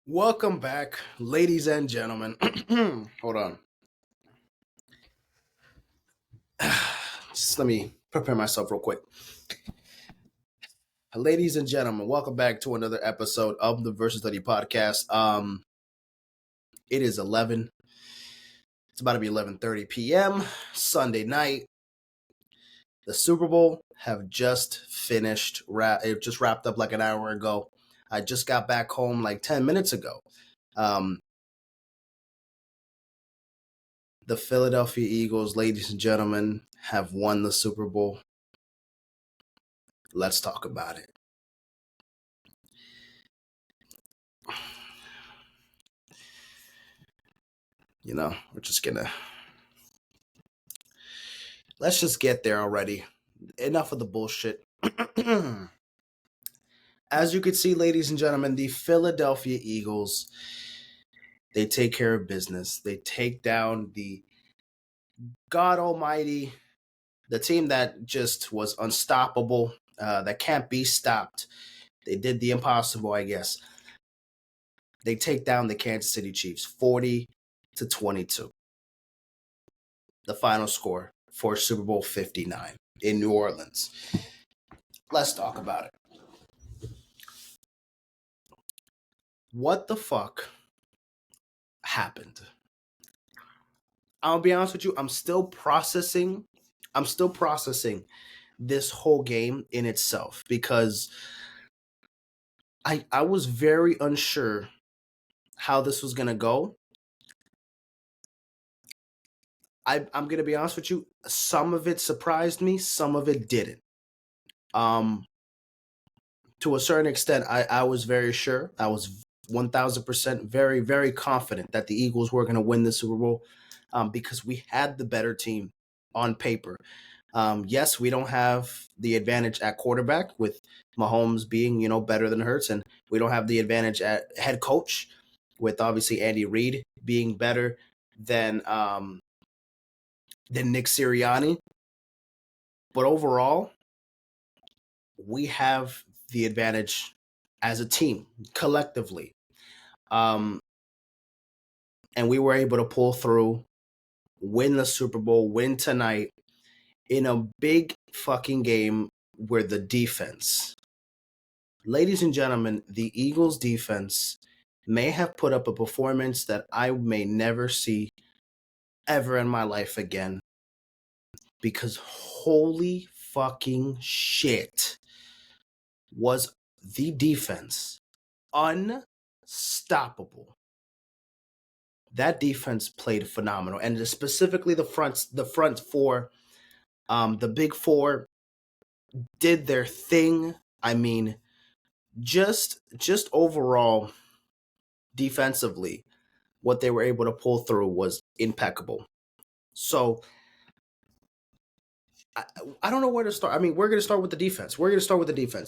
Welcome back, ladies and gentlemen. Hold on. Just let me prepare myself real quick. Ladies and gentlemen, welcome back to another episode of the Versus Study podcast. It is 11. It's about to be 11:30 p.m. Sunday night. The Super Bowl have just finished. It just wrapped up like an hour ago. I just got back home like 10 minutes ago. Um, the Philadelphia Eagles, ladies and gentlemen, have won the Super Bowl. Let's talk about it. We're just gonna let's just get there already. Enough of the bullshit. As you can see, ladies and gentlemen, the Philadelphia Eagles, they take care of business. They take down the God Almighty, the team that just was unstoppable, that can't be stopped. They did the impossible, I guess. They take down the Kansas City Chiefs 40-22. The final score for Super Bowl 59 in New Orleans. Let's talk about it. What the fuck happened? I'll be honest with you, I'm still processing this whole game in itself because I was very unsure how this was gonna go. I'm gonna be honest with you, some of it surprised me, some of it didn't. To a certain extent, I was very sure. I was 1000% very, very confident that the Eagles were gonna win the Super Bowl. Because we had the better team on paper. Yes, we don't have the advantage at quarterback with Mahomes being, better than Hurts, and we don't have the advantage at head coach with obviously Andy Reid being better than Nick Sirianni. But overall, we have the advantage as a team collectively, and we were able to pull through, win the Super Bowl, win tonight in a big fucking game where the defense, ladies and gentlemen, the Eagles defense may have put up a performance that I may never see ever in my life again. Because holy fucking shit was the defense unstoppable. That defense played phenomenal. And specifically the front four, the big four did their thing. I mean, just overall defensively, what they were able to pull through was impeccable. So I don't know where to start. I mean, we're going to start with the defense.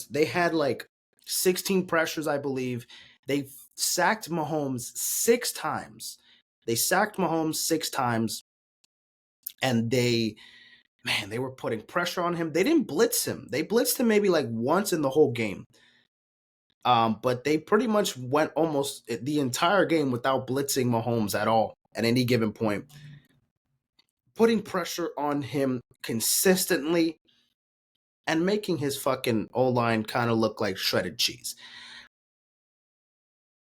They had like 16 pressures, I believe. They sacked Mahomes 6 times. And they were putting pressure on him. They didn't blitz him. They blitzed him maybe like once in the whole game. But they pretty much went almost the entire game without blitzing Mahomes at all at any given point, putting pressure on him consistently and making his fucking O-line kind of look like shredded cheese.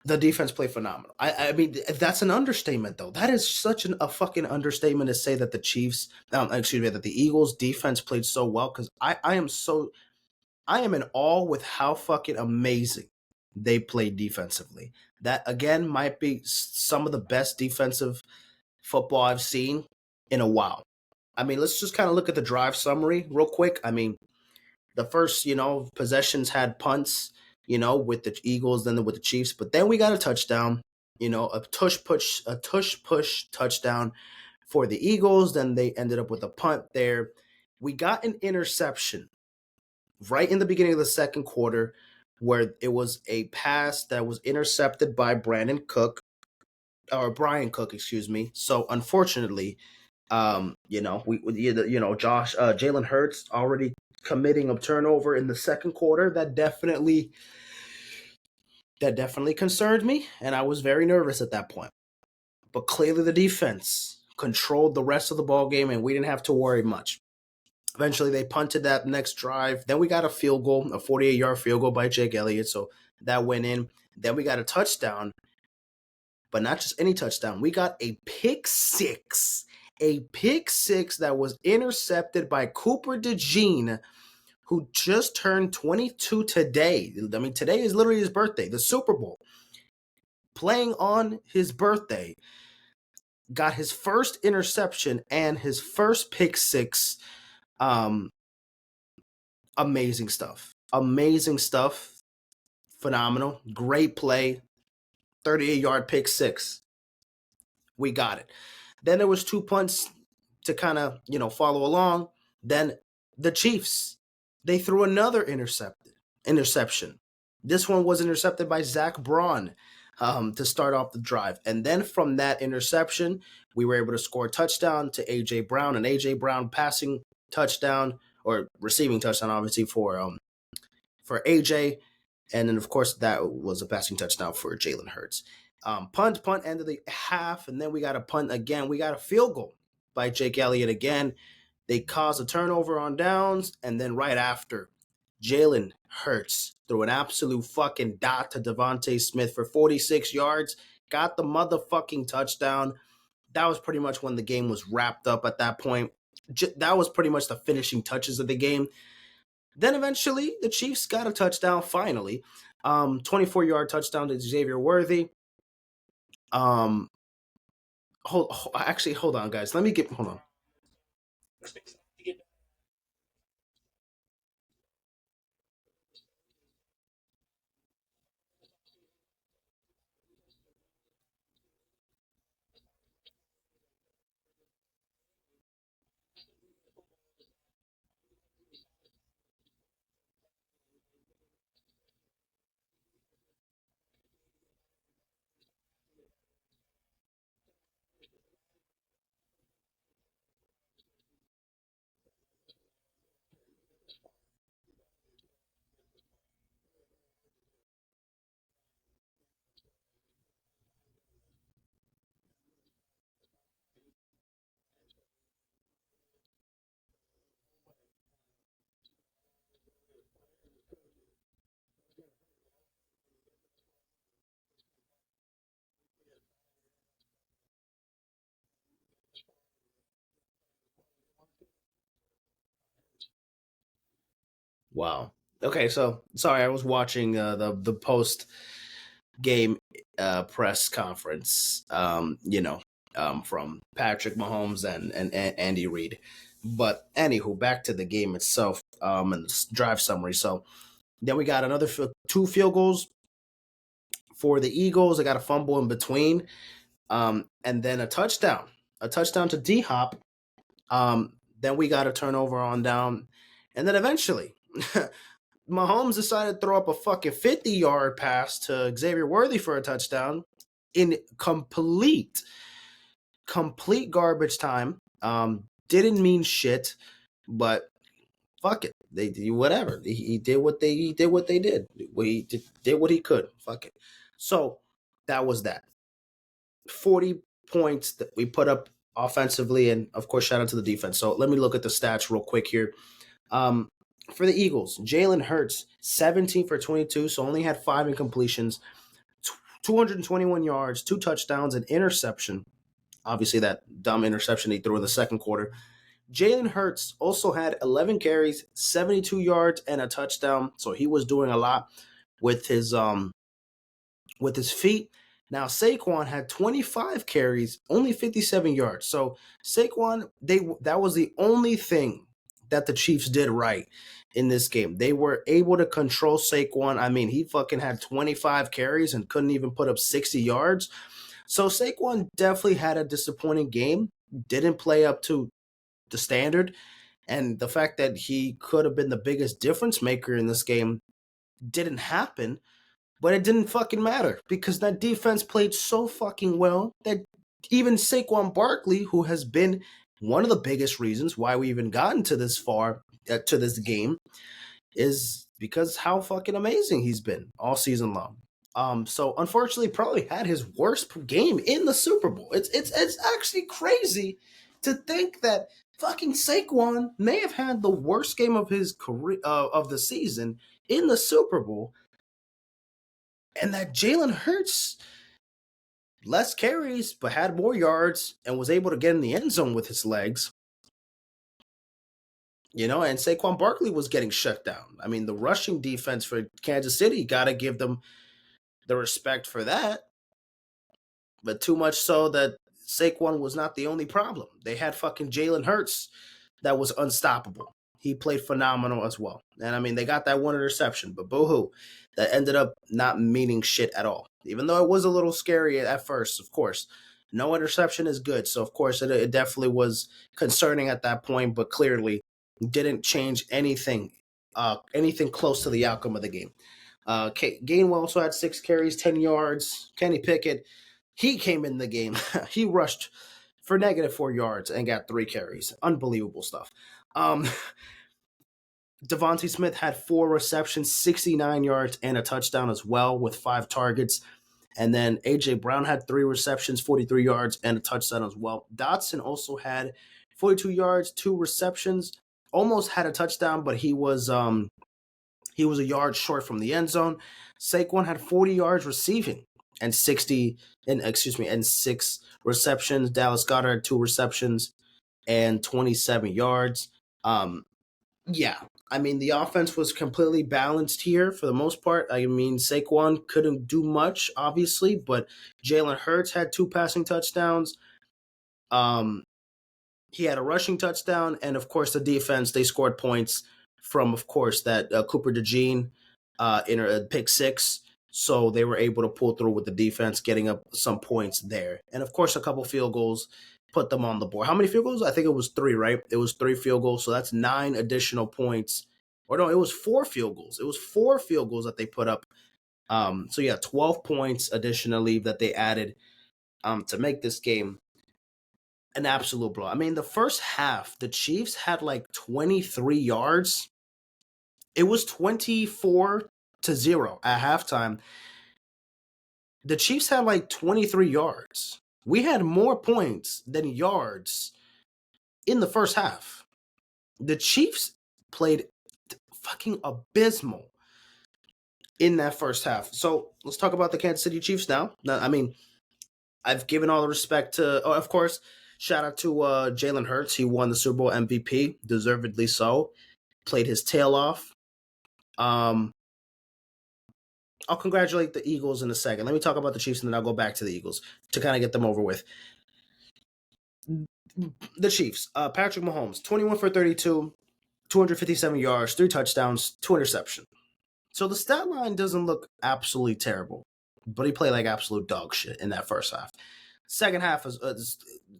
The defense played phenomenal. I mean, that's an understatement, though. That is such a fucking understatement to say that that the Eagles defense played so well, because I am in awe with how fucking amazing they played defensively. That, again, might be some of the best defensive football I've seen in a while. I mean, let's just kind of look at the drive summary real quick. I mean, the first, possessions had punts, with the Eagles, then with the Chiefs. But then we got a touchdown, a tush push touchdown for the Eagles. Then they ended up with a punt there. We got an interception right in the beginning of the second quarter, where it was a pass that was intercepted by Brian Cook, excuse me. So unfortunately, Jalen Hurts already committing a turnover in the second quarter. That definitely That definitely concerned me, and I was very nervous at that point. But clearly, the defense controlled the rest of the ball game, and we didn't have to worry much. Eventually, they punted that next drive. Then we got a field goal, a 48-yard field goal by Jake Elliott, so that went in. Then we got a touchdown, but not just any touchdown. We got a pick six that was intercepted by Cooper DeJean, who just turned 22 today. I mean, today is literally his birthday, the Super Bowl. Playing on his birthday, got his first interception and his first pick six. Um, Amazing stuff. Amazing stuff. Phenomenal. Great play. 38-yard pick six. We got it. Then there was two punts to kind of, follow along. Then the Chiefs, they threw another interception. This one was intercepted by Zach Braun to start off the drive. And then from that interception, we were able to score a touchdown to A.J. Brown, and A.J. Brown passing touchdown, or receiving touchdown, obviously, for AJ. And then, of course, that was a passing touchdown for Jalen Hurts. Punt, end of the half, and then we got a punt again. We got a field goal by Jake Elliott again. They caused a turnover on downs, and then right after, Jalen Hurts threw an absolute fucking dot to Devontae Smith for 46 yards, got the motherfucking touchdown. That was pretty much when the game was wrapped up at that point. That was pretty much the finishing touches of the game. Then eventually, the Chiefs got a touchdown finally. 24-yard touchdown to Xavier Worthy. Hold on, guys. Hold on. Wow. Okay, so sorry, I was watching the post game press conference. From Patrick Mahomes and Andy Reid. But anywho, back to the game itself and the drive summary. So then we got another two field goals for the Eagles. I got a fumble in between, and then a touchdown to D Hop. Then we got a turnover on down, and then eventually, Mahomes decided to throw up a fucking 50-yard pass to Xavier Worthy for a touchdown in complete garbage time. Didn't mean shit, but fuck it. They did whatever. He did what they did. Did what he could. Fuck it. So that was that. 40 points that we put up offensively, and of course, shout out to the defense. So let me look at the stats real quick here. For the Eagles, Jalen Hurts, 17 for 22, so only had 5 incompletions, 221 yards, 2 touchdowns, an interception. Obviously, that dumb interception he threw in the second quarter. Jalen Hurts also had 11 carries, 72 yards, and a touchdown. So he was doing a lot with his feet. Now Saquon had 25 carries, only 57 yards. So Saquon, that was the only thing that the Chiefs did right in this game. They were able to control Saquon. I mean, he fucking had 25 carries and couldn't even put up 60 yards. So Saquon definitely had a disappointing game. Didn't play up to the standard. And the fact that he could have been the biggest difference maker in this game didn't happen. But it didn't fucking matter because that defense played so fucking well that even Saquon Barkley, who has been one of the biggest reasons why we even gotten to this far, to this game, is because how fucking amazing he's been all season long. So unfortunately, probably had his worst game in the Super Bowl. It's actually crazy to think that fucking Saquon may have had the worst game of his career of the season in the Super Bowl, and that Jalen Hurts less carries but had more yards and was able to get in the end zone with his legs. And Saquon Barkley was getting shut down. I mean, the rushing defense for Kansas City, got to give them the respect for that. But too much so that Saquon was not the only problem. They had fucking Jalen Hurts that was unstoppable. He played phenomenal as well. And I mean, they got that one interception, but boo-hoo, that ended up not meaning shit at all. Even though it was a little scary at first, of course. No interception is good. So, of course, it definitely was concerning at that point, but clearly didn't change anything close to the outcome of the game. Gainwell also had 6 carries, 10 yards. Kenny Pickett, he came in the game. He rushed for -4 yards and got 3 carries. Unbelievable stuff. Um, Devontae Smith had 4 receptions, 69 yards, and a touchdown as well with 5 targets. And then A.J. Brown had 3 receptions, 43 yards, and a touchdown as well. Dotson also had 42 yards, 2 receptions, almost had a touchdown, but he was a yard short from the end zone. Saquon had 40 yards receiving and 6 receptions. Dallas Goedert had 2 receptions and 27 yards. Yeah, I mean, the offense was completely balanced here for the most part. I mean, Saquon couldn't do much, obviously, but Jalen Hurts had 2 passing touchdowns. He had a rushing touchdown, and of course, the defense, they scored points from, of course, that Cooper DeJean in a pick 6. So they were able to pull through with the defense, getting up some points there. And of course, a couple field goals put them on the board. How many field goals? I think it was 3, right? It was 3 field goals. So that's 9 additional points. Or no, it was 4 field goals. It was 4 field goals that they put up. So yeah, 12 points additionally that they added to make this game an absolute blow. I mean, the first half, the Chiefs had like 23 yards. It was 24-0 at halftime. The Chiefs had like 23 yards. We had more points than yards in the first half. The Chiefs played fucking abysmal in that first half. So let's talk about the Kansas City Chiefs now. I mean, I've given all the respect to, of course, shout out to Jalen Hurts. He won the Super Bowl MVP, deservedly so. Played his tail off. I'll congratulate the Eagles in a second. Let me talk about the Chiefs, and then I'll go back to the Eagles to kind of get them over with. The Chiefs, Patrick Mahomes, 21 for 32, 257 yards, 3 touchdowns, 2 interceptions. So the stat line doesn't look absolutely terrible, but he played like absolute dog shit in that first half. Second half,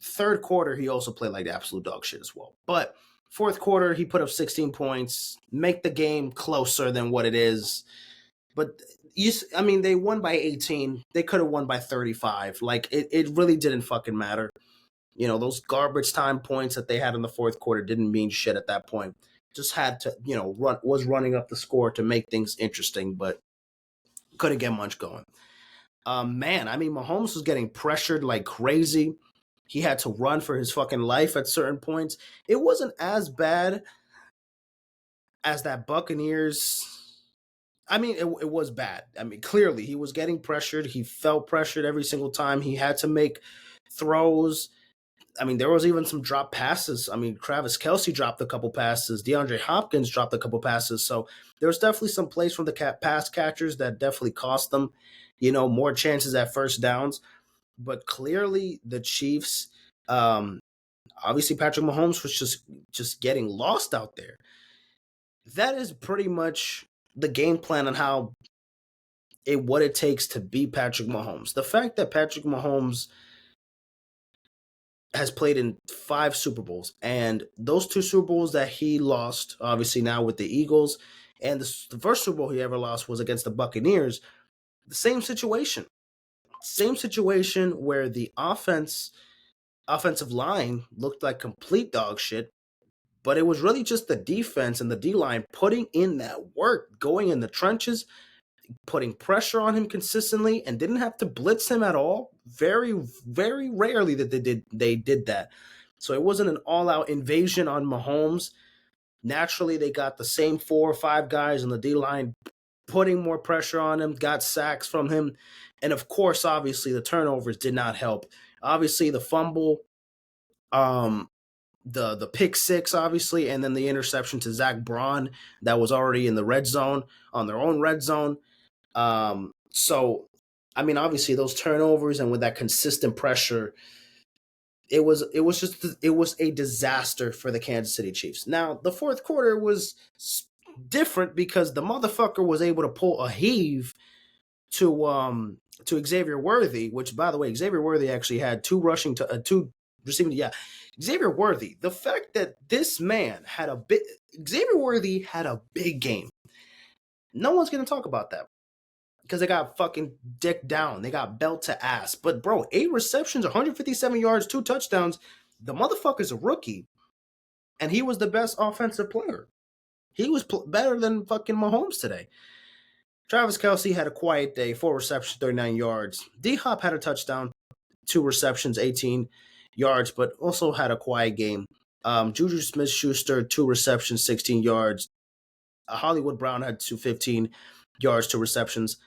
third quarter, he also played like absolute dog shit as well. But fourth quarter, he put up 16 points, make the game closer than what it is. But they won by 18. They could have won by 35. Like, it really didn't fucking matter. Those garbage time points that they had in the fourth quarter didn't mean shit at that point. Just had to, was running up the score to make things interesting, but couldn't get much going. Man, I mean, Mahomes was getting pressured like crazy. He had to run for his fucking life at certain points. It wasn't as bad as that Buccaneers. I mean, it was bad. I mean, clearly he was getting pressured. He felt pressured every single time. He had to make throws. I mean, there was even some drop passes. I mean, Travis Kelce dropped a couple passes. DeAndre Hopkins dropped a couple passes. So there was definitely some plays from the pass catchers that definitely cost them, more chances at first downs. But clearly the Chiefs, obviously Patrick Mahomes was just getting lost out there. That is pretty much the game plan on what it takes to beat Patrick Mahomes. The fact that Patrick Mahomes has played in 5 Super Bowls, and those 2 Super Bowls that he lost, obviously now with the Eagles, and the first Super Bowl he ever lost was against the Buccaneers. The same situation where the offensive line looked like complete dog shit, but it was really just the defense and the D-line putting in that work, going in the trenches, putting pressure on him consistently and didn't have to blitz him at all. Very, very rarely that they did that. So it wasn't an all-out invasion on Mahomes. Naturally, they got the same 4 or 5 guys on the D line putting more pressure on him, got sacks from him. And of course, obviously, the turnovers did not help. Obviously, the fumble, um, the pick six, obviously, and then the interception to Zach Braun that was already in the red zone on their own red zone. So I mean, obviously those turnovers and with that consistent pressure, it was a disaster for the Kansas City Chiefs. Now, the fourth quarter was different because the motherfucker was able to pull a heave to Xavier Worthy, which by the way, Xavier Worthy actually had two receiving. Yeah, Xavier Worthy. The fact that this man had Xavier Worthy had a big game. No one's gonna talk about that because they got fucking dick down. They got belt to ass. But bro, 8 receptions, 157 yards, 2 touchdowns. The motherfucker's a rookie, and he was the best offensive player. He was better than fucking Mahomes today. Travis Kelce had a quiet day, 4 receptions, 39 yards. D-Hop had a touchdown, 2 receptions, 18 yards, but also had a quiet game. Juju Smith-Schuster, 2 receptions, 16 yards. Hollywood Brown had 215 yards, 2 receptions.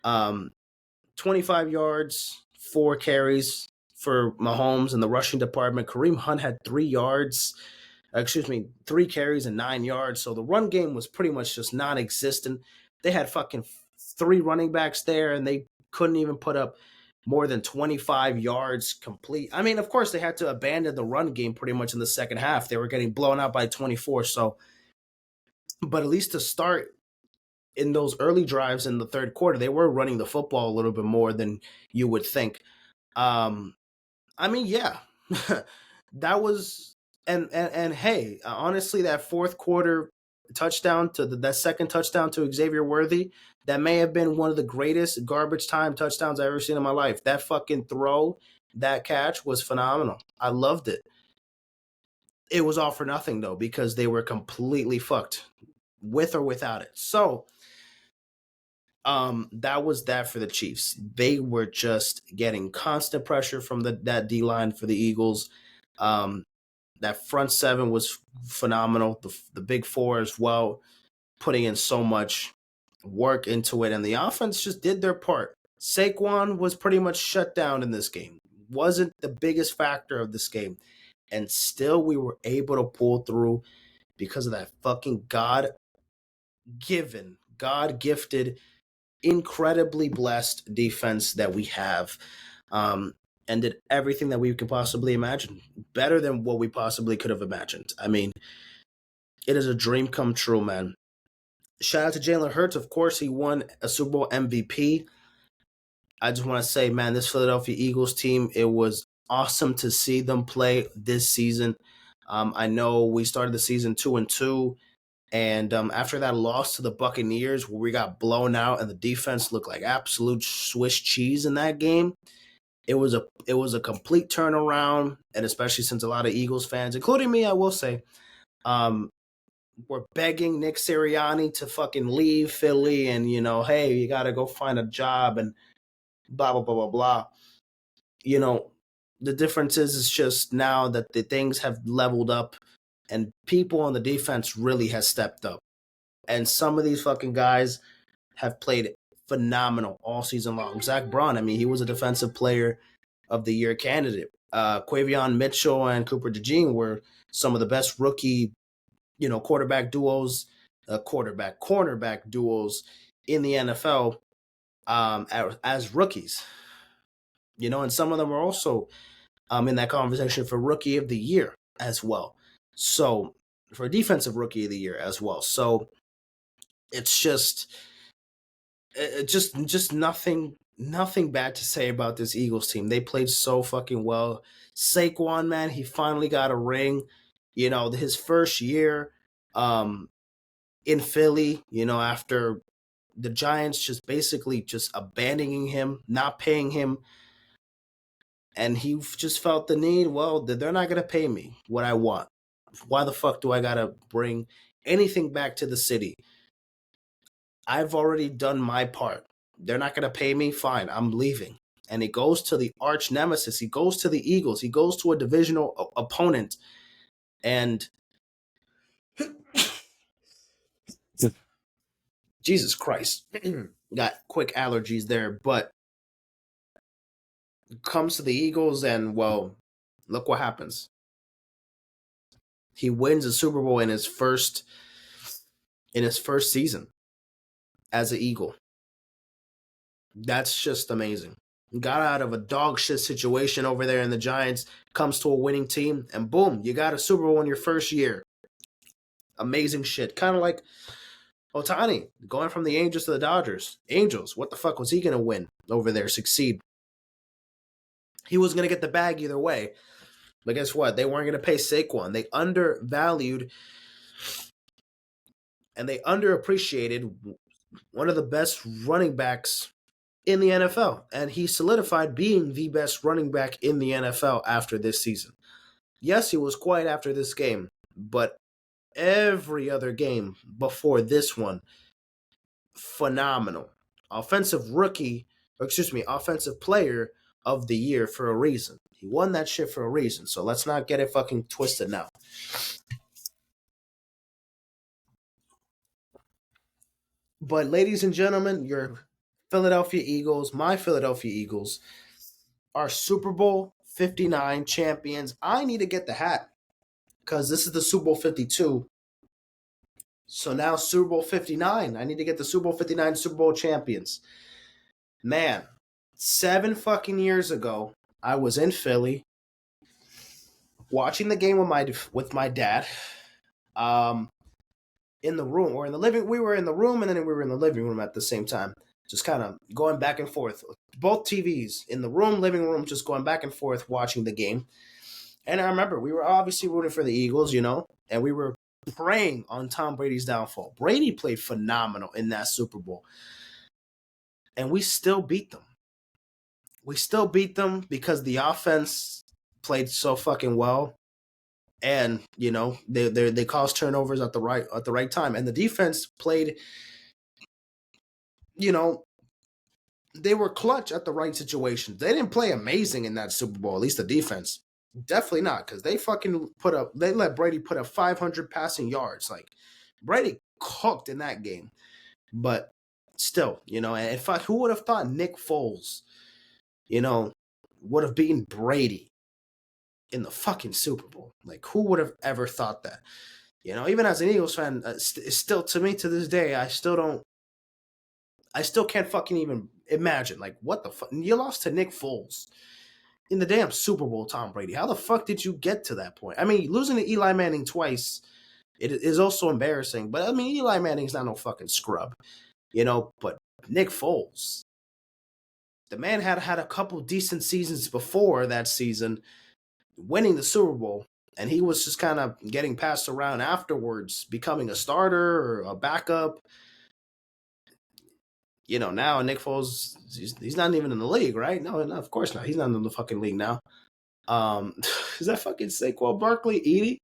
25 yards, 4 carries for Mahomes in the rushing department. Kareem Hunt had 3 carries and 9 yards. So the run game was pretty much just non-existent. They had fucking 3 running backs there, and they couldn't even put up more than 25 yards complete. I mean, of course, they had to abandon the run game pretty much in the second half. They were getting blown out by 24. So, but at least to start in those early drives in the third quarter, they were running the football a little bit more than you would think. I mean, yeah, that was and hey, honestly, that fourth quarter touchdown to that second touchdown to Xavier Worthy, that may have been one of the greatest garbage time touchdowns I've ever seen in my life. That fucking throw, that catch was phenomenal. I loved it. It was all for nothing though because they were completely fucked with or without it. So that was that for the Chiefs. They were just getting constant pressure from that D line for the Eagles. That front seven was phenomenal. The big four as well, putting in so much work into it, and the offense just did their part. Saquon was pretty much shut down in this game. Wasn't the biggest factor of this game, and still we were able to pull through because of that fucking God gifted, incredibly blessed defense that we have. And did everything that we could possibly imagine, better than what we possibly could have imagined. I mean, it is a dream come true, man. Shout out to Jalen Hurts. Of course, he won a Super Bowl MVP. I just want to say, man, this Philadelphia Eagles team, it was awesome to see them play this season. I know we started the season 2-2, and after that loss to the Buccaneers, where we got blown out and the defense looked like absolute Swiss cheese in that game, it was a complete turnaround. And especially since a lot of Eagles fans, including me, I will say, were begging Nick Sirianni to fucking leave Philly and, hey, you got to go find a job and blah, blah, blah, blah, blah. The difference is just now that the things have leveled up and people on the defense really has stepped up. And some of these fucking guys have played phenomenal all season long. Zach Braun, I mean, he was a defensive player of the year candidate. Quavion Mitchell and Cooper DeJean were some of the best rookie, cornerback duos in the NFL as rookies. And some of them are also in that conversation for rookie of the year as well. So for defensive rookie of the year as well. So it's just nothing bad to say about this Eagles team. They played so fucking well. Saquon, man, he finally got a ring. His first year in Philly, after the Giants just basically just abandoning him, not paying him. And he just felt the need, well, they're not going to pay me what I want. Why the fuck do I got to bring anything back to the city? I've already done my part. They're not going to pay me. Fine, I'm leaving. And he goes to the arch nemesis. He goes to the Eagles. He goes to a divisional opponent. And Jesus Christ, got quick allergies there, but comes to the Eagles, and well, look what happens. He wins a Super Bowl in his first season as an Eagle. That's just amazing. Got out of a dog shit situation over there in the Giants, comes to a winning team, and boom, you got a Super Bowl in your first year. Amazing shit. Kind of like Otani going from the Angels to the Dodgers. Angels, what the fuck was he going to win over there, succeed? He was going to get the bag either way. But guess what? They weren't going to pay Saquon. They undervalued and they underappreciated one of the best running backs in the NFL. And he solidified being the best running back in the NFL after this season. Yes, he was quiet after this game, but every other game before this one, phenomenal. Offensive player of the year for a reason. He won that shit for a reason. So let's not get it fucking twisted now. But ladies and gentlemen, your Philadelphia Eagles, my Philadelphia Eagles, are Super Bowl 59 champions. I need to get the hat because this is the Super Bowl 52. So now Super Bowl 59. I need to get the Super Bowl 59 Super Bowl champions. Man, 7 fucking years ago, I was in Philly watching the game with my dad. In the room or in the living, we were in the room and then we were in the living room at the same time, just kind of going back and forth. Both TVs in the room, living room, just going back and forth watching the game. And I remember we were obviously rooting for the Eagles, and we were praying on Tom Brady's downfall. Brady played phenomenal in that Super Bowl. And we still beat them. We still beat them because the offense played so fucking well. And they caused turnovers at the right time, and the defense played. They were clutch at the right situations. They didn't play amazing in that Super Bowl, at least the defense. Definitely not, because they let Brady put up 500 passing yards. Like, Brady cooked in that game. But still, and who would have thought Nick Foles, would have beaten Brady in the fucking Super Bowl? Like, who would have ever thought that? Even as an Eagles fan, still, to me, to this day, I still can't fucking even imagine. Like, what the fuck? You lost to Nick Foles in the damn Super Bowl, Tom Brady. How the fuck did you get to that point? I mean, losing to Eli Manning twice, it is also embarrassing. But, I mean, Eli Manning's not no fucking scrub, But Nick Foles, the man had a couple decent seasons before that season, winning the Super Bowl. And he was just kind of getting passed around afterwards, becoming a starter or a backup. Now Nick Foles, he's not even in the league, right? No, of course not. He's not in the fucking league now. Is that fucking Saquon Barkley eating?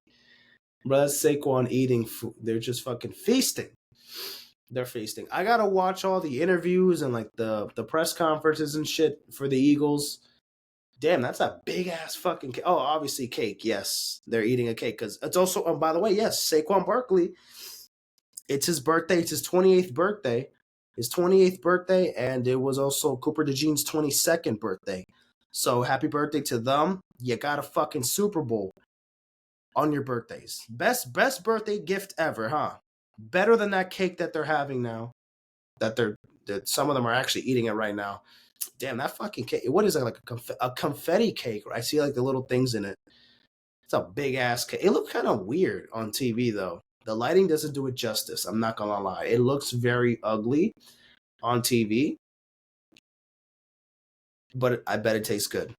Bro, that's Saquon eating food. They're just fucking feasting. They're feasting. I gotta watch all the interviews and like the press conferences and shit for the Eagles. Damn, that's a big ass fucking cake. Oh, obviously cake. Yes, they're eating a cake because it's also. Oh, by the way, yes, Saquon Barkley. It's his birthday. It's his 28th birthday. His 28th birthday, and it was also Cooper DeJean's 22nd birthday. So happy birthday to them. You got a fucking Super Bowl on your birthdays. Best birthday gift ever, huh? Better than that cake that they're having now. That some of them are actually eating it right now. Damn, that fucking cake. What is it, like a confetti cake? I see like the little things in it. It's a big ass cake. It looked kind of weird on TV though. The lighting doesn't do it justice. I'm not gonna lie. It looks very ugly on TV, but I bet it tastes good.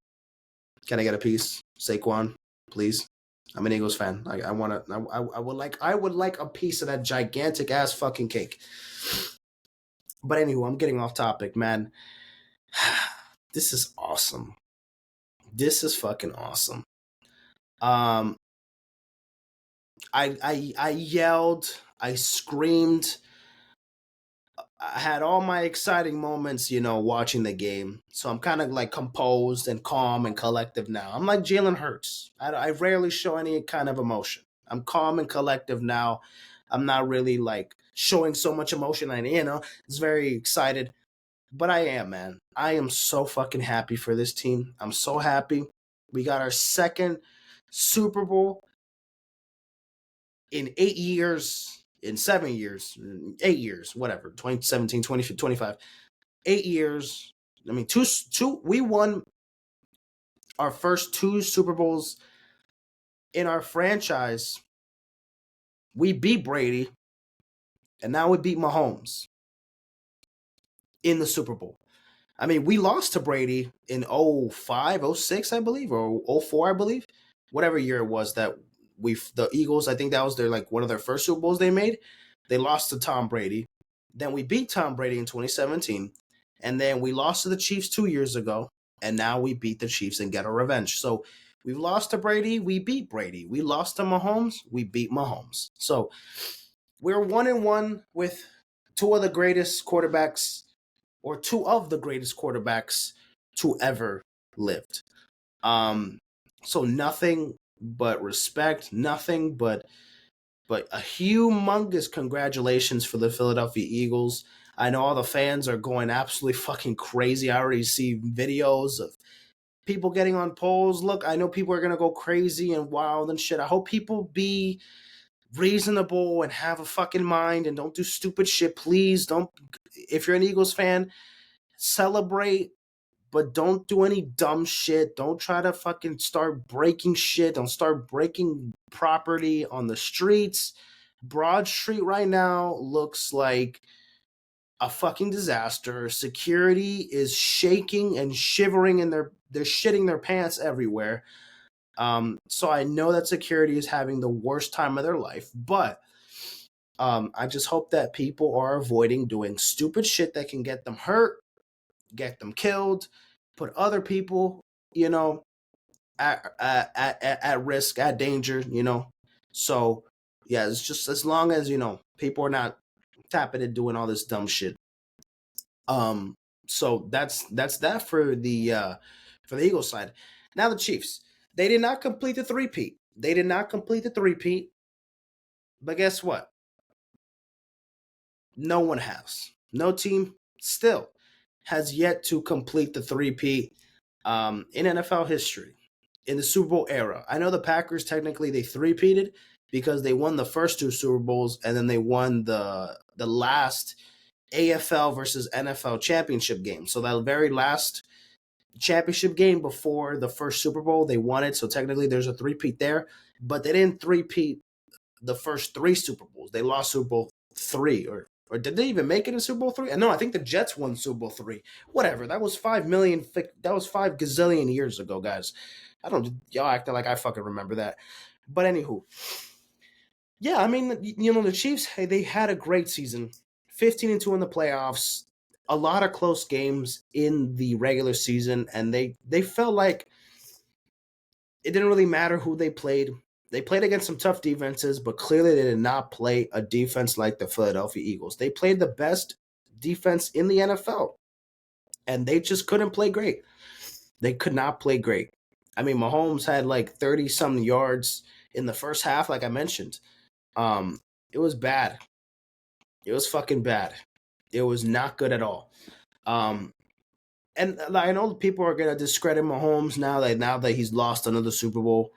Can I get a piece, Saquon? Please. I'm an Eagles fan. I would like a piece of that gigantic ass fucking cake. But anyway, I'm getting off topic, man. This is awesome. This is fucking awesome. I yelled, I screamed I had all my exciting moments, watching the game. So I'm kind of like composed and calm and collective now. I'm like Jalen Hurts. I rarely show any kind of emotion. I'm calm and collective now. I'm not really like showing so much emotion. It's very excited. But I am, man. I am so fucking happy for this team. I'm so happy. We got our second Super Bowl in 8 years, in 7 years, 8 years, whatever, 2017, 2025. 8 years. I mean, we won our first two Super Bowls in our franchise. We beat Brady, and now we beat Mahomes in the Super Bowl. I mean, we lost to Brady in 05, 06, I believe, or 04, I believe. Whatever year it was that the Eagles, I think that was like one of their first Super Bowls they made. They lost to Tom Brady. Then we beat Tom Brady in 2017. And then we lost to the Chiefs 2 years ago. And now we beat the Chiefs and get a revenge. So we've lost to Brady, we beat Brady. We lost to Mahomes, we beat Mahomes. So we're 1-1 with two of the greatest quarterbacks, or two of the greatest quarterbacks to ever lived. Um, so nothing but respect, nothing but a humongous congratulations for the Philadelphia Eagles. I know all the fans are going absolutely fucking crazy. I already see videos of people getting on polls. Look, I know people are gonna go crazy and wild and shit. I hope people be reasonable and have a fucking mind and don't do stupid shit. Please don't. If you're an Eagles fan, celebrate, but don't do any dumb shit. Don't try to fucking start breaking shit. Don't start breaking property on the streets. Broad Street right now looks like a fucking disaster. Security is shaking and shivering, and they're shitting their pants everywhere. So I know that security is having the worst time of their life, but I just hope that people are avoiding doing stupid shit that can get them hurt, get them killed, put other people, at risk, at danger. So yeah, it's just as long as people are not tapping and doing all this dumb shit. So that's that for the Eagles side. Now the Chiefs, they did not complete the three-peat. They did not complete the three-peat, but guess what? No one has. No team still has yet to complete the three-peat in NFL history, in the Super Bowl era. I know the Packers technically they three-peated because they won the first two Super Bowls and then they won the last AFL versus NFL championship game. So that very last championship game before the first Super Bowl, they won it. So technically there's a three-peat there, but they didn't three-peat the first three Super Bowls. They lost Super Bowl three, or did they even make it in Super Bowl three? No, I think the Jets won Super Bowl three. Whatever. That was 5 million. That was 5 gazillion years ago, guys. I don't. Y'all acting like I fucking remember that. But anywho, yeah. I mean, the Chiefs. Hey, they had a great season. 15-2 in the playoffs. A lot of close games in the regular season, and they felt like it didn't really matter who they played. They played against some tough defenses, but clearly they did not play a defense like the Philadelphia Eagles. They played the best defense in the NFL, and they just couldn't play great. They could not play great. I mean, Mahomes had like 30 some yards in the first half, like I mentioned. It was bad. It was fucking bad. It was not good at all. Um, and I know people are gonna discredit Mahomes now that he's lost another Super Bowl.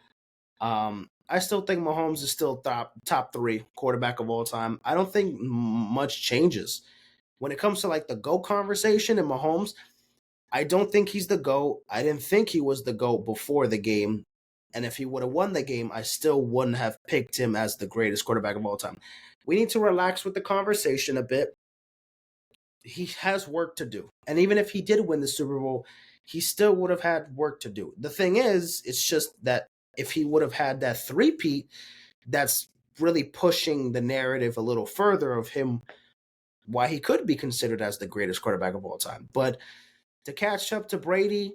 I still think Mahomes is still top three quarterback of all time. I don't think much changes when it comes to like the GOAT conversation and Mahomes. I don't think he's the GOAT. I didn't think he was the GOAT before the game. And if he would have won the game, I still wouldn't have picked him as the greatest quarterback of all time. We need to relax with the conversation a bit. He has work to do. And even if he did win the Super Bowl, he still would have had work to do. The thing is, it's just that if he would have had that three-peat, that's really pushing the narrative a little further of him, why he could be considered as the greatest quarterback of all time. But to catch up to Brady,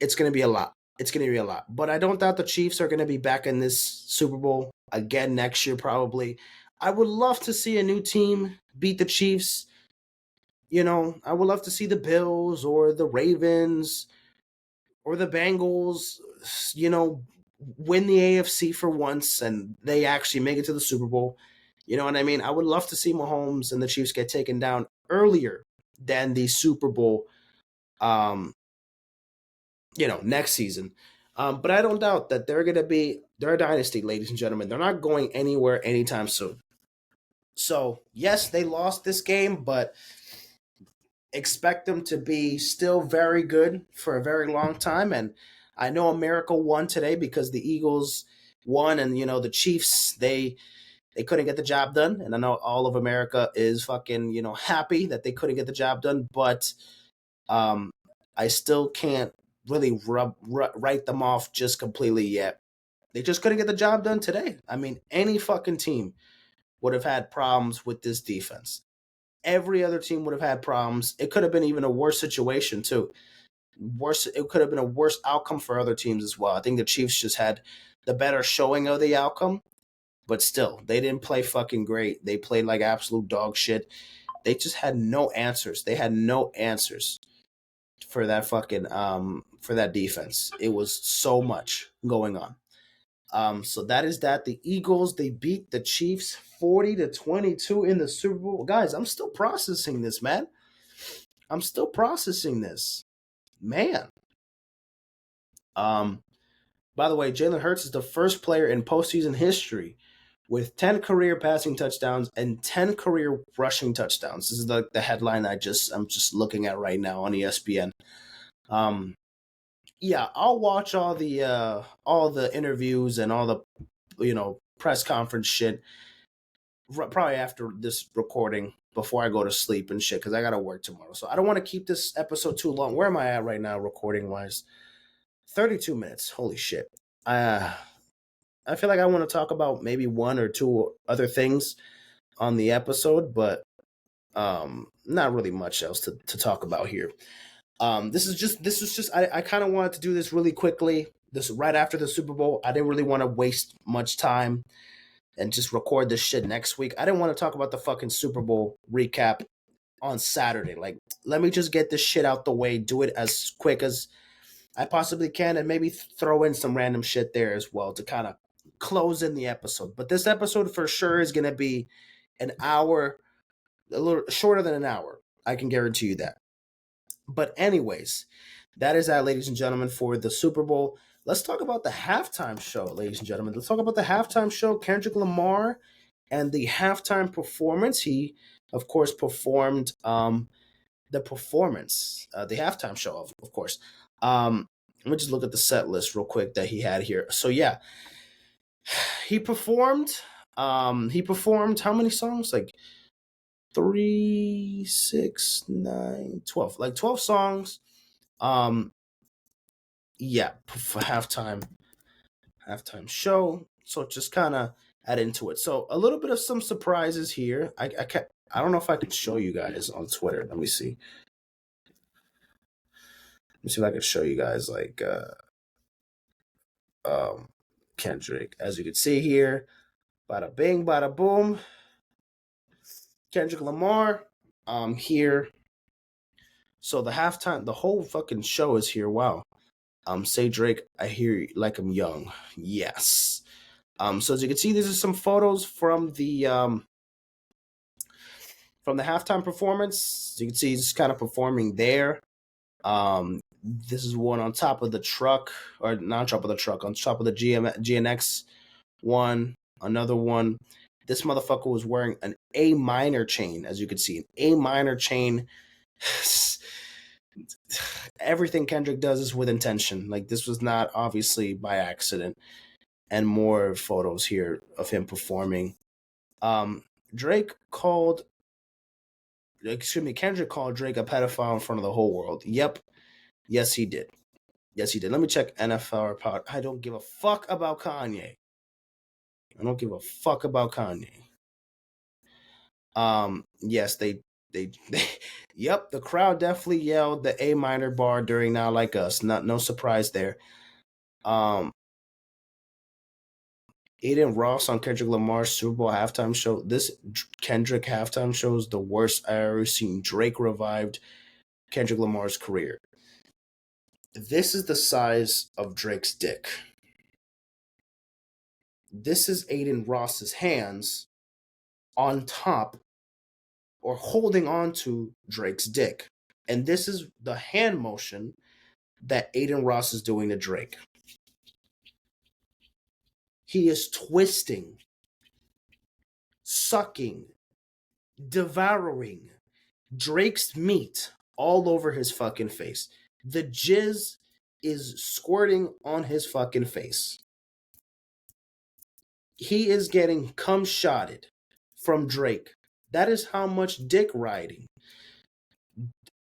it's going to be a lot. It's going to be a lot. But I don't doubt the Chiefs are going to be back in this Super Bowl again next year, probably. I would love to see a new team beat the Chiefs, I would love to see the Bills or the Ravens or the Bengals, win the AFC for once and they actually make it to the Super Bowl. You know what I mean? I would love to see Mahomes and the Chiefs get taken down earlier than the Super Bowl, um, next season. But I don't doubt that they're a dynasty, ladies and gentlemen. They're not going anywhere anytime soon. So, yes, they lost this game, but expect them to be still very good for a very long time. And I know America won today because the Eagles won, and the Chiefs they couldn't get the job done. And I know all of America is fucking happy that they couldn't get the job done, but um, I still can't really write them off just completely yet. They just couldn't get the job done today. I mean, any fucking team would have had problems with this defense. Every other team would have had problems. It could have been even a worse situation too. Worse, it could have been a worse outcome for other teams as well. I think the Chiefs just had the better showing of the outcome, but still, they didn't play fucking great. They played like absolute dog shit. They just had no answers. They had no answers for that fucking for that defense. It was so much going on. So that is that. The Eagles, they beat the Chiefs 40-22 in the Super Bowl. Guys, I'm still processing this, man. I'm still processing this. Man. Um, by the way, Jalen Hurts is the first player in postseason history with 10 career passing touchdowns and 10 career rushing touchdowns. This is the headline I'm just looking at right now on ESPN. Yeah, I'll watch all the interviews and all the press conference shit probably after this recording before I go to sleep and shit because I gotta work tomorrow. So I don't want to keep this episode too long. Where am I at right now, recording wise? 32 minutes. Holy shit. Uh, I feel like I want to talk about maybe one or two other things on the episode, but not really much else to talk about here. This was just I kind of wanted to do this really quickly. This right after the Super Bowl. I didn't really want to waste much time and just record this shit next week. I didn't want to talk about the fucking Super Bowl recap on Saturday. Like, let me just get this shit out the way, do it as quick as I possibly can, and maybe throw in some random shit there as well to kind of close in the episode. But this episode for sure is gonna be an hour, a little shorter than an hour. I can guarantee you that. But anyways, that is that, ladies and gentlemen, for the Super Bowl. Let's talk about the halftime show, ladies and gentlemen. Let's talk about the halftime show. Kendrick Lamar and the halftime performance. He, of course, performed the performance, the halftime show, of course. Let me just look at the set list real quick that he had here. So yeah, he performed. He performed how many songs? Like 3, 6, 9, 12. Like 12 songs. Um, yeah, for halftime show. So just kind of add into it. So a little bit of some surprises here. I don't know if I can show you guys on Twitter. Let me see. Let me see if I can show you guys like Kendrick. As you can see here, bada bing, bada boom. Kendrick Lamar, here. So the whole fucking show is here. Wow. Say Drake, I hear you like I'm young. Yes. So as you can see, these are some photos from the halftime performance. As you can see, he's kind of performing there. This is one on top of the truck, or not on top of the truck, on top of the GNX one. Another one. This motherfucker was wearing an A minor chain, as you can see, an A minor chain. Everything Kendrick does is with intention. Like, this was not obviously by accident. And more photos here of him performing. Kendrick called Drake a pedophile in front of the whole world. Yep. Yes, he did. Yes, he did. Let me check NFL report. I don't give a fuck about Kanye. I don't give a fuck about Kanye. Yes, they yep, the crowd definitely yelled the A minor bar during Not Like Us. No surprise there. Aiden Ross on Kendrick Lamar's Super Bowl halftime show. This Kendrick halftime show is the worst I've ever seen. Drake revived Kendrick Lamar's career. This is the size of Drake's dick. This is Aiden Ross's hands on top or holding on to Drake's dick. And this is the hand motion that Aiden Ross is doing to Drake. He is twisting, sucking, devouring Drake's meat all over his fucking face. The jizz is squirting on his fucking face. He is getting cum shotted from Drake. That is how much dick riding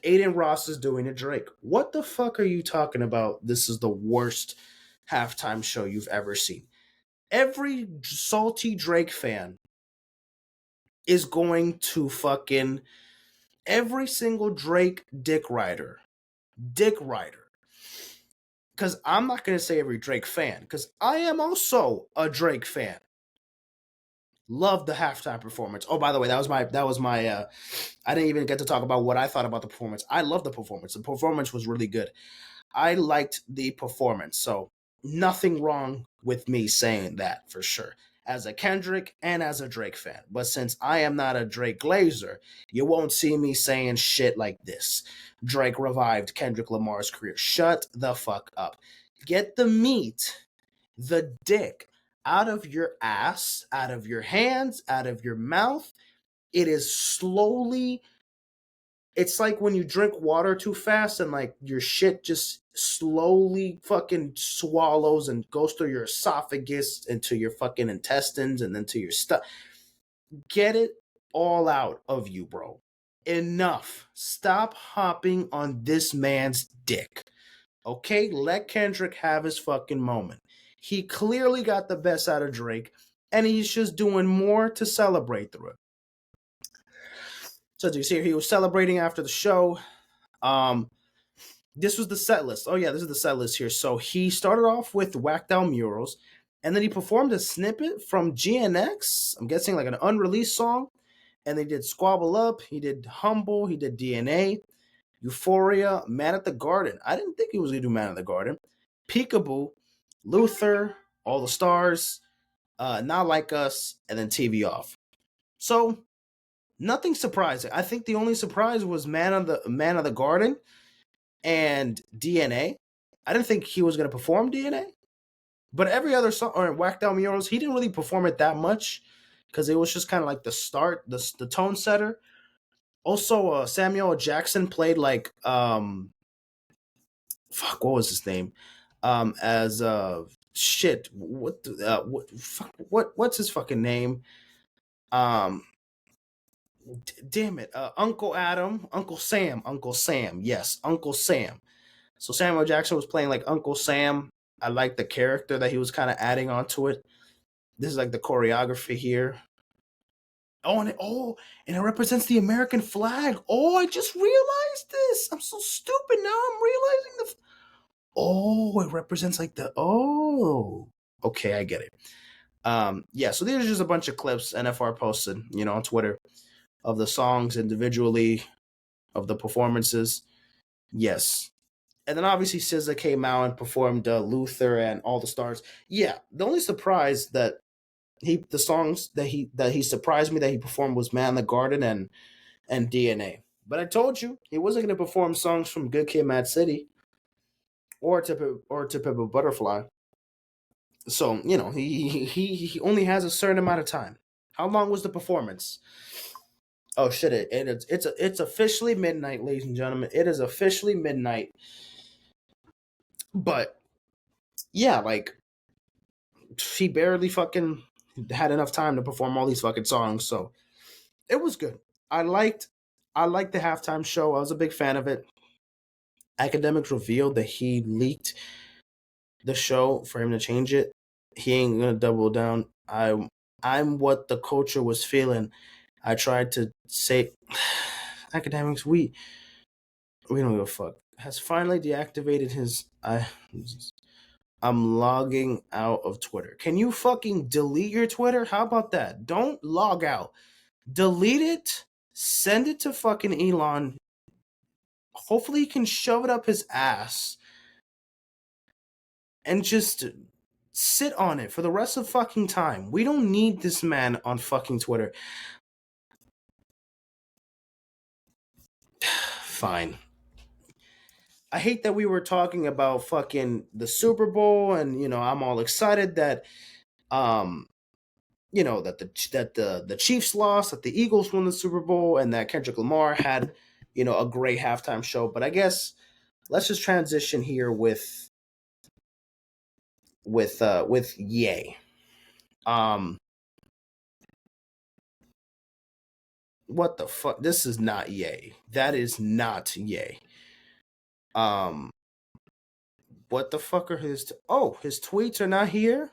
Aiden Ross is doing to Drake. What the fuck are you talking about? This is the worst halftime show you've ever seen. Every salty Drake fan is going to fucking every single Drake dick rider. Because I'm not going to say every Drake fan, because I am also a Drake fan. Love the halftime performance. Oh, by the way, that was my I didn't even get to talk about what I thought about the performance. I love the performance. The performance was really good. I liked the performance. So nothing wrong with me saying that for sure. As a Kendrick and as a Drake fan. But since I am not a Drake glazer, you won't see me saying shit like this. Drake revived Kendrick Lamar's career. Shut the fuck up. Get the meat, the dick, out of your ass, out of your hands, out of your mouth. It is slowly, it's like when you drink water too fast and like your shit just slowly fucking swallows and goes through your esophagus into your fucking intestines and then to your stuff. Get it all out of you, bro. Enough. Stop hopping on this man's dick. Okay? Let Kendrick have his fucking moment. He clearly got the best out of Drake, and he's just doing more to celebrate through it. So as you see here, he was celebrating after the show. Um, this was the set list. Oh yeah, this is the set list here. So he started off with Whacked Out Murals, and then he performed a snippet from GNX. I'm guessing like an unreleased song. And they did Squabble Up. He did Humble. He did DNA, Euphoria, Man at the Garden. I didn't think he was gonna do Man at the Garden. Peekaboo, Luther, All the Stars, Not Like Us, and then TV Off. So nothing surprising. I think the only surprise was Man of the Garden and DNA. I didn't think he was going to perform DNA, but every other song or Whacked Out Murals, he didn't really perform it that much because it was just kind of like the start, the tone setter. Also, Samuel Jackson played like fuck, what was his name? As shit, what's his fucking name? Um, damn it, Uncle Adam, Uncle Sam, yes, Uncle Sam. So Samuel Jackson was playing like Uncle Sam. I like the character that he was kind of adding onto it. This is like the choreography here. And it represents the American flag. Oh, I just realized this. I'm so stupid now. I'm realizing oh, it represents like the okay, I get it. Yeah, so these are just a bunch of clips NFR posted, on Twitter of the songs individually, of the performances. Yes. And then obviously SZA came out and performed Luther and All the Stars. Yeah, the only surprise that the songs that he surprised me that he performed was Man in the Garden and DNA. But I told you he wasn't going to perform songs from Good Kid, Mad City or to Pimp a Butterfly. So he only has a certain amount of time. How long was the performance? Oh shit! It's officially midnight, ladies and gentlemen. It is officially midnight. But yeah, like he barely fucking had enough time to perform all these fucking songs. So it was good. I liked the halftime show. I was a big fan of it. Academics revealed that he leaked the show for him to change it. He ain't gonna double down. I'm what the culture was feeling. I tried to say academics, we don't give a fuck. Has finally deactivated his I'm logging out of Twitter. Can you fucking delete your Twitter? How about that? Don't log out. Delete it. Send it to fucking Elon. Hopefully he can shove it up his ass and just sit on it for the rest of fucking time. We don't need this man on fucking Twitter. Fine. I hate that we were talking about fucking the Super Bowl, and I'm all excited that um that the Chiefs lost, that the Eagles won the Super Bowl, and that Kendrick Lamar had a great halftime show. But I guess let's just transition here with Ye. Um, what the fuck? This is not Ye. That is not Ye. Um, what the fuck are his tweets are not here?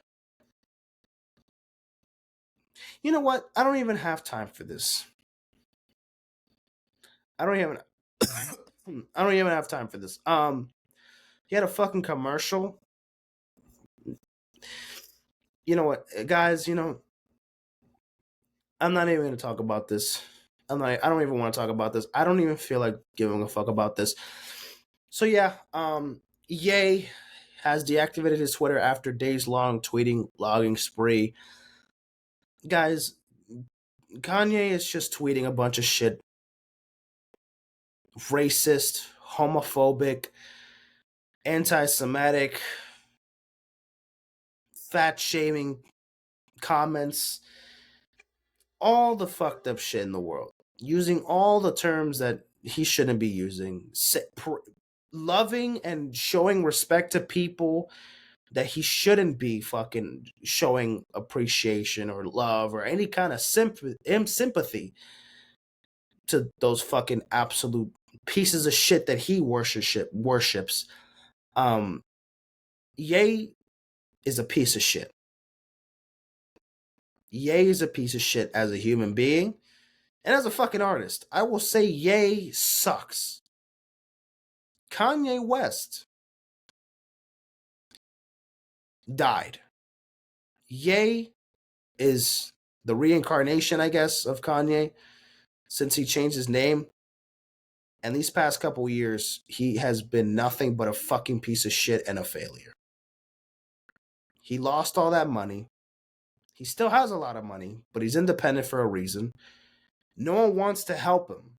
You know what? I don't even have time for this. I don't even I don't even have time for this. He had a fucking commercial. You know what, guys, I'm not even going to talk about this. I don't even want to talk about this. I don't even feel like giving a fuck about this. So yeah, Ye has deactivated his Twitter after days long tweeting logging spree. Guys, Kanye is just tweeting a bunch of shit. Racist, homophobic, anti-Semitic, fat shaming comments, all the fucked up shit in the world, using all the terms that he shouldn't be using, loving and showing respect to people that he shouldn't be fucking showing appreciation or love or any kind of sympathy to those fucking absolute pieces of shit that he worships. Um, Ye is a piece of shit. Ye is a piece of shit as a human being and as a fucking artist. I will say Ye sucks. Kanye West died. Ye is the reincarnation, I guess, of Kanye since he changed his name. And these past couple years, he has been nothing but a fucking piece of shit and a failure. He lost all that money. He still has a lot of money, but he's independent for a reason. No one wants to help him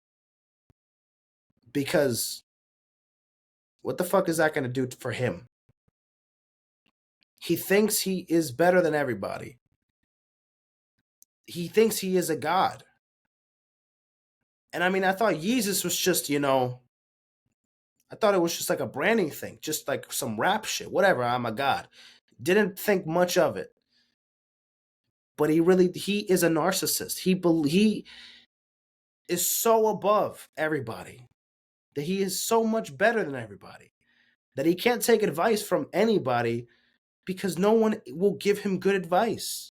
because what the fuck is that going to do for him? He thinks he is better than everybody. He thinks he is a god. And I mean, I thought Yeezus was just, I thought it was just like a branding thing, just like some rap shit, whatever. I'm a god. Didn't think much of it. But he is a narcissist. He is so above everybody that he is so much better than everybody that he can't take advice from anybody because no one will give him good advice.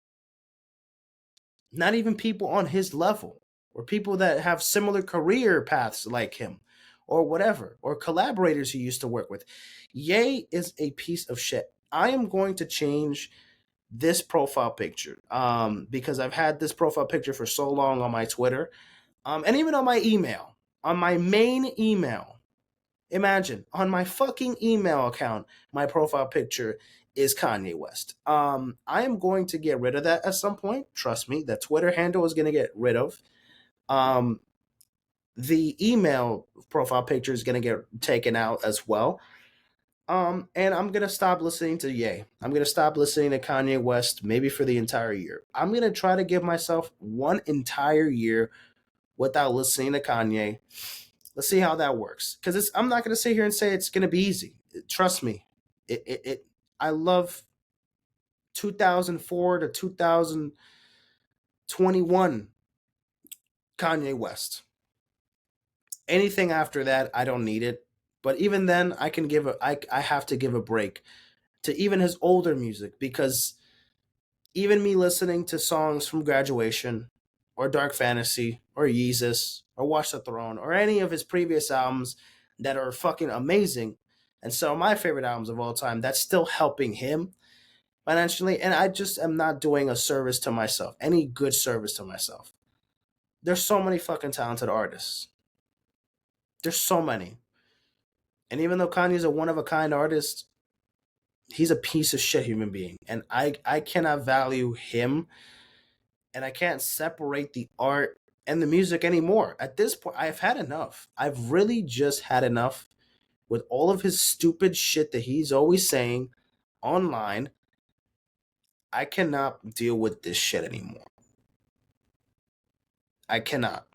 Not even people on his level or people that have similar career paths like him or whatever, or collaborators he used to work with. Ye is a piece of shit. I am going to change this profile picture because I've had this profile picture for so long on my Twitter and even on my email, on my main email. Imagine on my fucking email account, my profile picture is Kanye West. I am going to get rid of that at some point. Trust me, that Twitter handle is going to get rid of. Um, the email profile picture is going to get taken out as well. And I'm gonna stop listening to Ye. I'm gonna stop listening to Kanye West, maybe for the entire year. I'm gonna try to give myself one entire year without listening to Kanye. Let's see how that works. Because I'm not gonna sit here and say it's gonna be easy. Trust me. I love 2004 to 2021 Kanye West. Anything after that, I don't need it. But even then, I have to give a break to even his older music because even me listening to songs from Graduation or Dark Fantasy or Yeezus or Watch the Throne or any of his previous albums that are fucking amazing, And so my favorite albums of all time, that's still helping him financially. And I just am not doing a service to myself, any good service to myself. There's so many fucking talented artists. There's so many. And even though Kanye's a one of a kind artist, he's a piece of shit human being. And I cannot value him, and I can't separate the art and the music anymore. At this point, I've had enough. I've really just had enough with all of his stupid shit that he's always saying online. I cannot deal with this shit anymore. I cannot.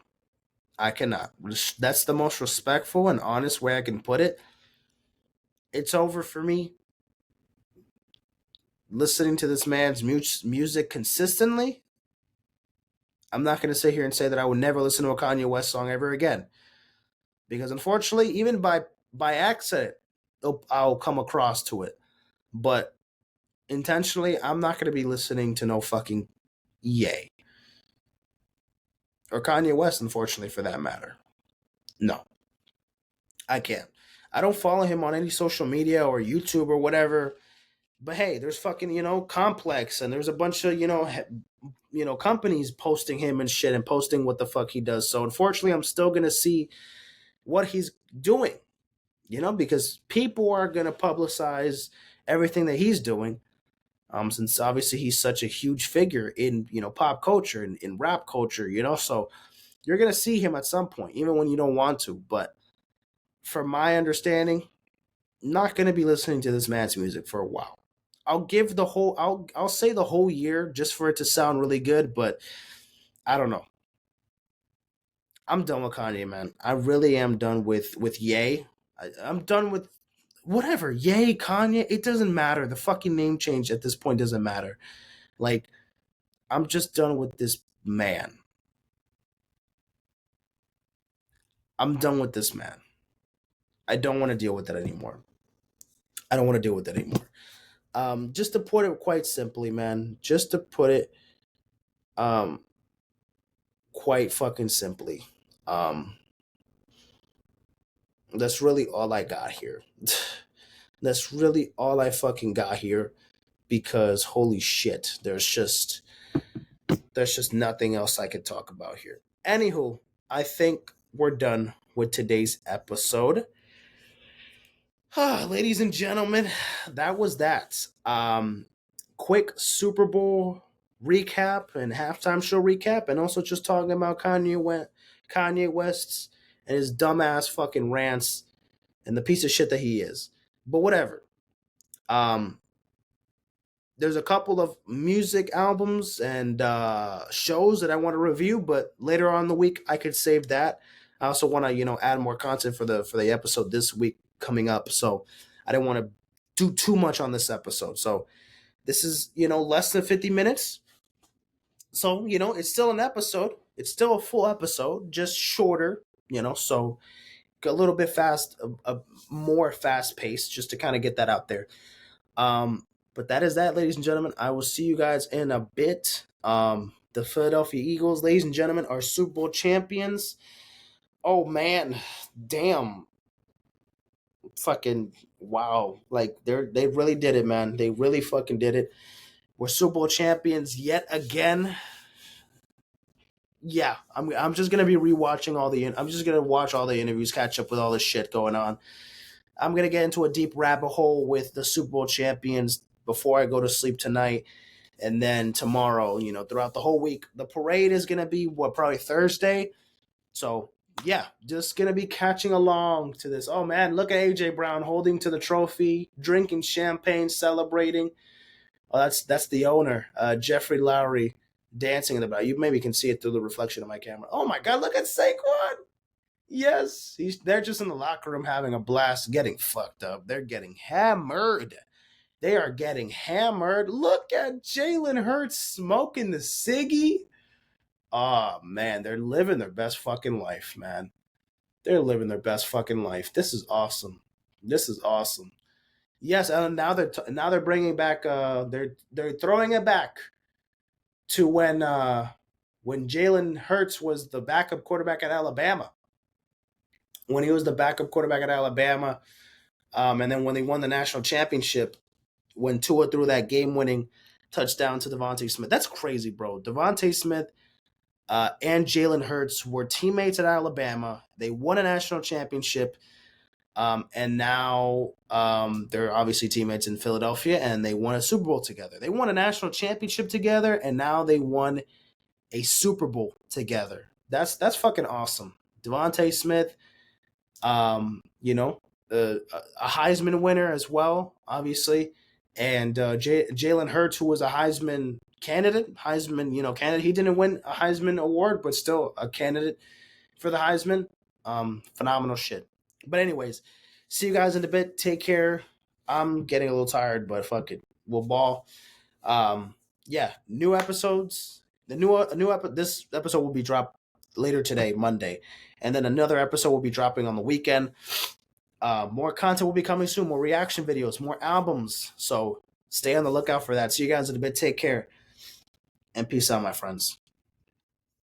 I cannot. That's the most respectful and honest way I can put it. It's over for me. Listening to this man's music consistently, I'm not going to sit here and say that I would never listen to a Kanye West song ever again, because unfortunately, even by accident, I'll come across to it. But intentionally, I'm not going to be listening to no fucking Ye or Kanye West. Unfortunately, for that matter, no, I can't. I don't follow him on any social media or YouTube or whatever. But hey, there's fucking Complex, and there's a bunch of companies posting him and shit and posting what the fuck he does. So unfortunately, I'm still gonna see what he's doing, because people are gonna publicize everything that he's doing. Since obviously he's such a huge figure in pop culture and in rap culture, so you're gonna see him at some point, even when you don't want to. But from my understanding, not gonna be listening to this man's music for a while. I'll say the whole year just for it to sound really good, but I don't know. I'm done with Kanye, man. I really am done with Ye. I'm done with whatever. Ye, Kanye, it doesn't matter. The fucking name change at this point doesn't matter. Like, I'm just done with this man. I'm done with this man. I don't want to deal with it anymore. I don't want to deal with it anymore. Just to put it quite simply, man. Just to put it um quite fucking simply. Um that's really all I got here. That's really all I fucking got here, because holy shit, there's just nothing else I could talk about here. Anywho, I think we're done with today's episode. Ladies and gentlemen, that was that. Quick Super Bowl recap and halftime show recap, and also just talking about Kanye West's and his dumbass fucking rants and the piece of shit that he is. But whatever. Um, there's a couple of music albums and shows that I want to review, but later on in the week I could save that. I also want to add more content for the episode this week coming up, so I didn't want to do too much on this episode. So this is less than 50 minutes, so it's still an episode. It's still a full episode, just shorter. So a little bit a more fast paced, just to kind of get that out there. But that is that, ladies and gentlemen. I will see you guys in a bit. The Philadelphia Eagles, ladies and gentlemen, are Super Bowl champions. Oh man, damn, fucking wow! Like they really did it, man. They really fucking did it. We're Super Bowl champions yet again. Yeah, I'm just gonna be rewatching I'm just gonna watch all the interviews, catch up with all this shit going on. I'm gonna get into a deep rabbit hole with the Super Bowl champions before I go to sleep tonight, and then tomorrow, throughout the whole week. The parade is gonna be probably Thursday. So yeah, just gonna be catching along to this. Oh man, look at AJ Brown holding to the trophy, drinking champagne, celebrating. Oh, that's the owner, Jeffrey Lowry, dancing in the back. You maybe can see it through the reflection of my camera. Oh my God, look at Saquon. Yes, they're just in the locker room having a blast, getting fucked up. They're getting hammered. They are getting hammered. Look at Jalen Hurts smoking the ciggy. Oh man, they're living their best fucking life, man. They're living their best fucking life. This is awesome. This is awesome. Yes, and now they're bringing back. They're throwing it back to when Jalen Hurts was the backup quarterback at Alabama. When he was the backup quarterback at Alabama, And then when they won the national championship, when Tua threw that game-winning touchdown to Devontae Smith, that's crazy, bro. Devontae Smith and Jalen Hurts were teammates at Alabama. They won a national championship, and now they're obviously teammates in Philadelphia, and they won a Super Bowl together. They won a national championship together, and now they won a Super Bowl together. That's fucking awesome. Devontae Smith, you know, a Heisman winner as well, obviously, and Jalen Hurts, who was a Heisman candidate. He didn't win a Heisman award, but still a candidate for the Heisman. Phenomenal shit. But anyways, see you guys in a bit. Take care. I'm getting a little tired, but fuck it, we'll ball. Yeah, new episodes. This episode will be dropped later today, Monday, and then another episode will be dropping on the weekend. More content will be coming soon. More reaction videos, more albums. So stay on the lookout for that. See you guys in a bit. Take care and peace out, my friends.